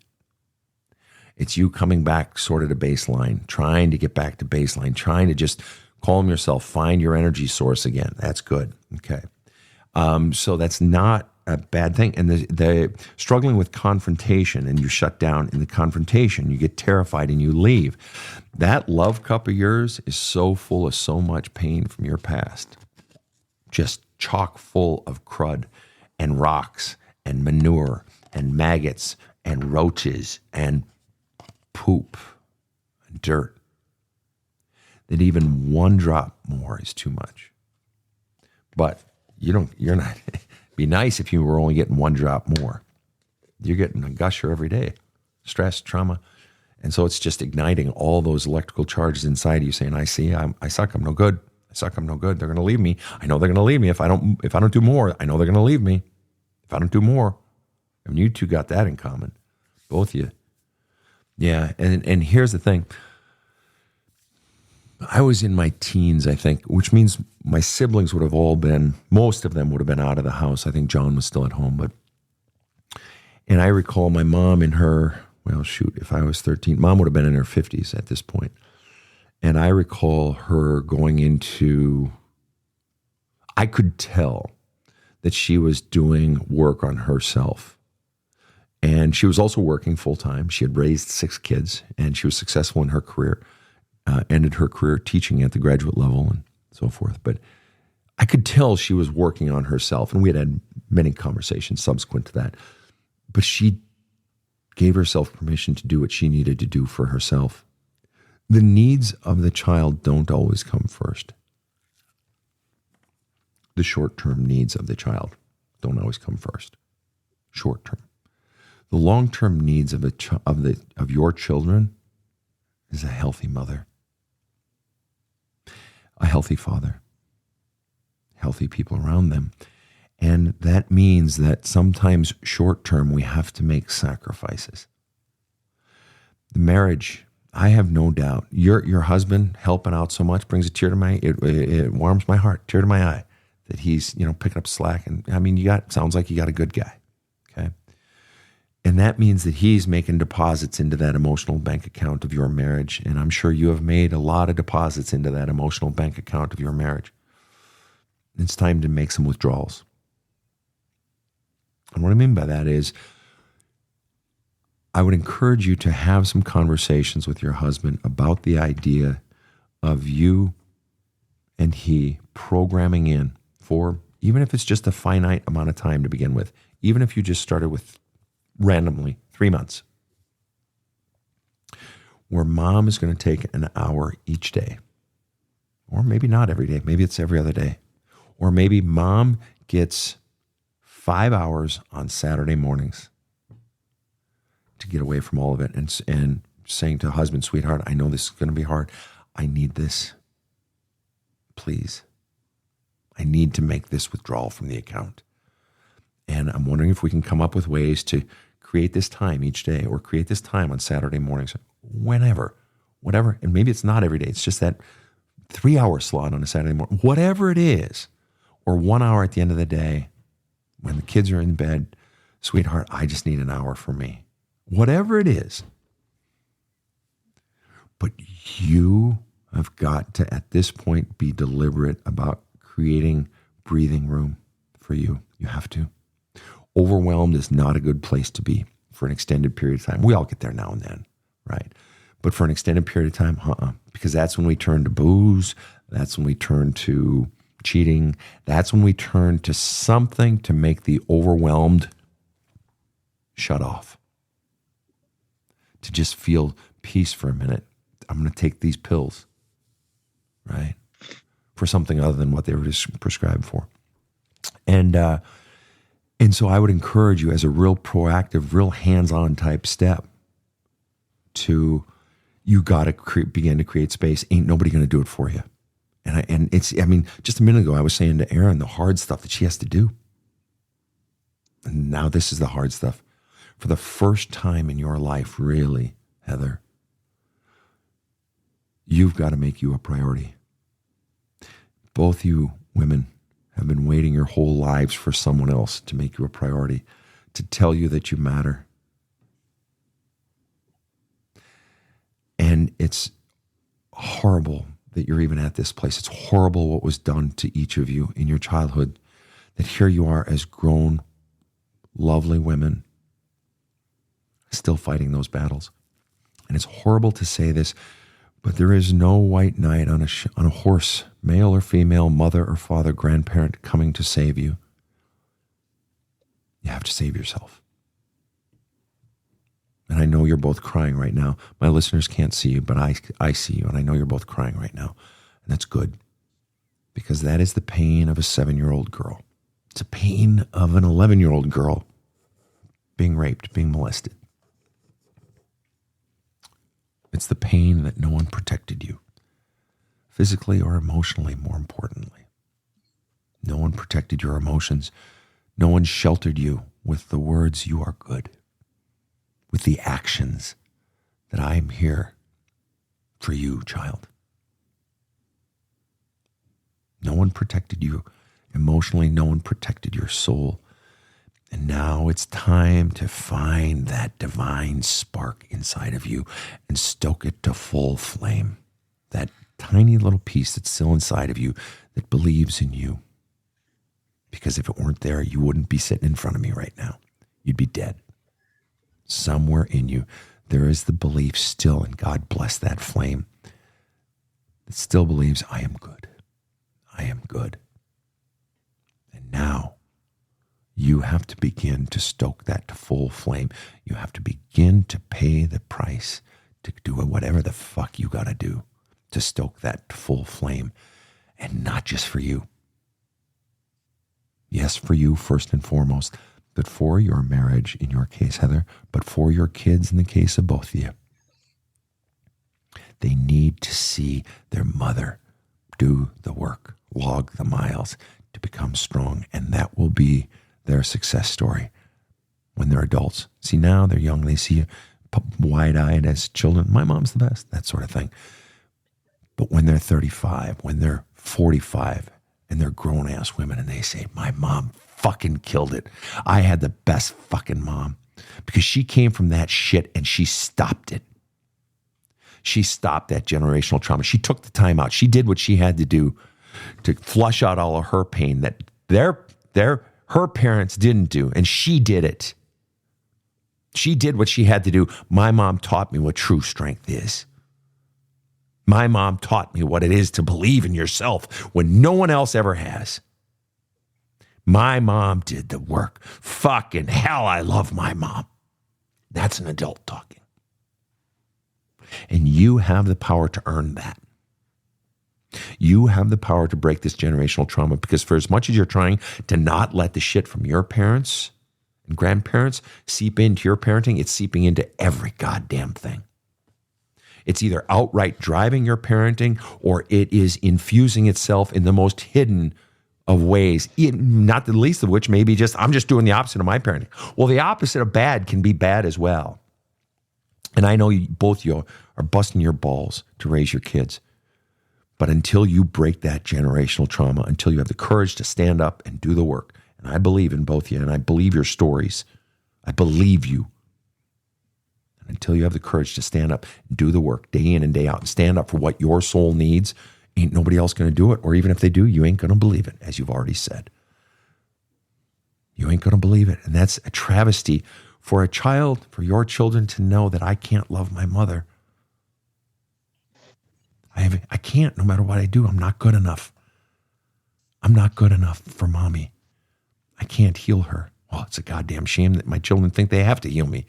It's you coming back sort of to baseline, trying to get back to baseline, trying to just calm yourself, find your energy source again. That's good. Okay. So that's not a bad thing. And the struggling with confrontation, and you shut down in the confrontation, you get terrified and you leave. That love cup of yours is so full of so much pain from your past. Just chock full of crud and rocks and manure and maggots and roaches and poop and dirt, that even one drop more is too much. But you're not, be nice if you were only getting one drop more. You're getting a gusher every day. Stress, trauma. And so it's just igniting all those electrical charges inside you saying, I suck, I'm no good. I suck, I'm no good. They're going to leave me. I know they're going to leave me. If I don't do more, I know they're going to leave me. If I don't do more. And you two got that in common. Both of you. Yeah, and here's the thing. I was in my teens, I think, which means my siblings would have all been, most of them would have been out of the house. I think John was still at home, and I recall my mom in her, if I was 13, Mom would have been in her 50s at this point. And I recall her going into, I could tell that she was doing work on herself. And she was also working full time. She had raised 6 kids and she was successful in her career, ended her career teaching at the graduate level and so forth. But I could tell she was working on herself. And we had many conversations subsequent to that. But she gave herself permission to do what she needed to do for herself. The needs of the child don't always come first. The short-term needs of the child don't always come first. Short-term. The long-term needs of your children is a healthy mother, a healthy father, healthy people around them. And that means that sometimes short-term we have to make sacrifices. The marriage, I have no doubt, your husband helping out so much brings a tear to my, it warms my heart, tear to my eye, that he's, picking up slack. And I mean, sounds like you got a good guy, okay? And that means that he's making deposits into that emotional bank account of your marriage. And I'm sure you have made a lot of deposits into that emotional bank account of your marriage. It's time to make some withdrawals. And what I mean by that is, I would encourage you to have some conversations with your husband about the idea of you and he programming in for, even if it's just a finite amount of time to begin with, even if you just started with randomly 3 months, where mom is going to take an hour each day, or maybe not every day, maybe it's every other day, or maybe mom gets 5 hours on Saturday mornings to get away from all of it and saying to husband, sweetheart, I know this is going to be hard. I need this. Please. I need to make this withdrawal from the account. And I'm wondering if we can come up with ways to create this time each day or create this time on Saturday mornings, whenever, whatever. And maybe it's not every day. It's just that 3-hour slot on a Saturday morning, whatever it is, or 1 hour at the end of the day when the kids are in bed, sweetheart, I just need an hour for me. Whatever it is. But you have got to, at this point, be deliberate about creating breathing room for you. You have to. Overwhelmed is not a good place to be for an extended period of time. We all get there now and then, right? But for an extended period of time, because that's when we turn to booze. That's when we turn to cheating. That's when we turn to something to make the overwhelmed shut off. To just feel peace for a minute. I'm going to take these pills, right? For something other than what they were just prescribed for. And so I would encourage you as a real proactive, real hands-on type step to, you got to begin to create space. Ain't nobody going to do it for you. And just a minute ago, I was saying to Erin the hard stuff that she has to do. And now this is the hard stuff. For the first time in your life, really, Heather, you've got to make you a priority. Both you women have been waiting your whole lives for someone else to make you a priority, to tell you that you matter. And it's horrible that you're even at this place. It's horrible what was done to each of you in your childhood, that here you are as grown, lovely women, still fighting those battles. And it's horrible to say this, But there is no white knight on a horse, male or female, mother or father, grandparent coming to save you. You have to save yourself. And I know you're both crying right now. My listeners can't see you, but I see you, and I know you're both crying right now. And that's good, because that is the pain of a 7-year-old girl. It's a pain of an 11-year-old girl being raped, being molested. It's the pain that no one protected you, physically or emotionally, more importantly. No one protected your emotions. No one sheltered you with the words, "You are good," with the actions that I'm here for you, child. No one protected you emotionally. No one protected your soul. And now it's time to find that divine spark inside of you and stoke it to full flame. That tiny little piece that's still inside of you that believes in you. Because if it weren't there, you wouldn't be sitting in front of me right now. You'd be dead. Somewhere in you, there is the belief still, and God bless that flame, that still believes, I am good. I am good. And now, you have to begin to stoke that to full flame. You have to begin to pay the price to do whatever the fuck you got to do to stoke that to full flame. And not just for you. Yes, for you first and foremost, but for your marriage in your case, Heather, but for your kids in the case of both of you. They need to see their mother do the work, log the miles to become strong, and that will be their success story when they're adults. See, now they're young. They see you wide-eyed as children. My mom's the best, that sort of thing. But when they're 35, when they're 45, and they're grown-ass women, and they say, my mom fucking killed it. I had the best fucking mom because she came from that shit and she stopped it. She stopped that generational trauma. She took the time out. She did what she had to do to flush out all of her pain that her parents didn't do, and she did it. She did what she had to do. My mom taught me what true strength is. My mom taught me what it is to believe in yourself when no one else ever has. My mom did the work. Fucking hell, I love my mom. That's an adult talking. And you have the power to earn that. You have the power to break this generational trauma, because for as much as you're trying to not let the shit from your parents and grandparents seep into your parenting, it's seeping into every goddamn thing. It's either outright driving your parenting, or it is infusing itself in the most hidden of ways, not the least of which may be just, I'm just doing the opposite of my parenting. Well, the opposite of bad can be bad as well. And I know both of you are busting your balls to raise your kids. But until you break that generational trauma, until you have the courage to stand up and do the work, and I believe in both of you, and I believe your stories, I believe you. And until you have the courage to stand up and do the work day in and day out and stand up for what your soul needs, ain't nobody else going to do it. Or even if they do, you ain't going to believe it, as you've already said. You ain't going to believe it. And that's a travesty for a child, for your children to know that I can't love my mother. I can't, no matter what I do. I'm not good enough. I'm not good enough for mommy. I can't heal her. Well, it's a goddamn shame that my children think they have to heal me.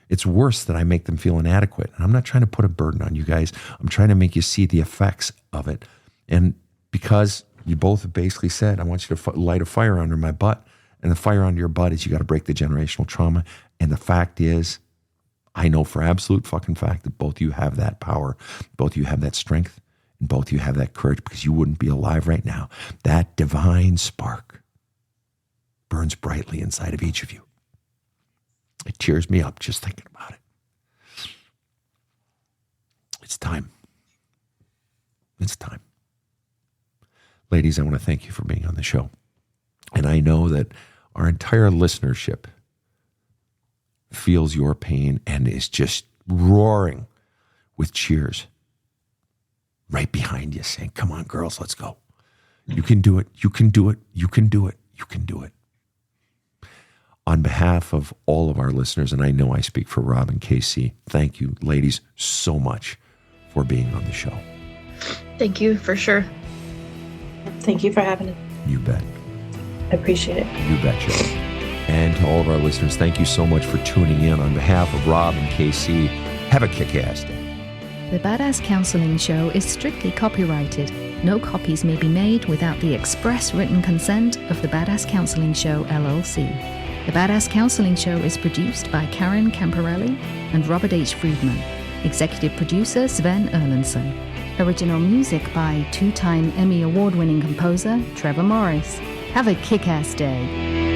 It's worse that I make them feel inadequate. And I'm not trying to put a burden on you guys. I'm trying to make you see the effects of it. And because you both have basically said, I want you to light a fire under my butt. And the fire under your butt is you got to break the generational trauma. And the fact is, I know for absolute fucking fact that both of you have that power. Both of you have that strength. And both of you have that courage, because you wouldn't be alive right now. That divine spark burns brightly inside of each of you. It cheers me up just thinking about it. It's time. It's time. Ladies, I want to thank you for being on the show. And I know that our entire listenership feels your pain and is just roaring with cheers right behind you, saying, come on, girls, let's go. You can do it. You can do it. You can do it. You can do it. On behalf of all of our listeners, and I know I speak for Rob and KC, thank you, ladies, so much for being on the show. Thank you, for sure. Thank you for having it. You bet. I appreciate it. You betcha. And to all of our listeners, thank you so much for tuning in. On behalf of Rob and KC, have a kick-ass day. The Badass Counseling Show is strictly copyrighted. No copies may be made without the express written consent of the Badass Counseling Show, LLC. The Badass Counseling Show is produced by Karen Camparelli and Robert H. Friedman. Executive producer Sven Erlandson. Original music by two-time Emmy Award-winning composer Trevor Morris. Have a kick-ass day.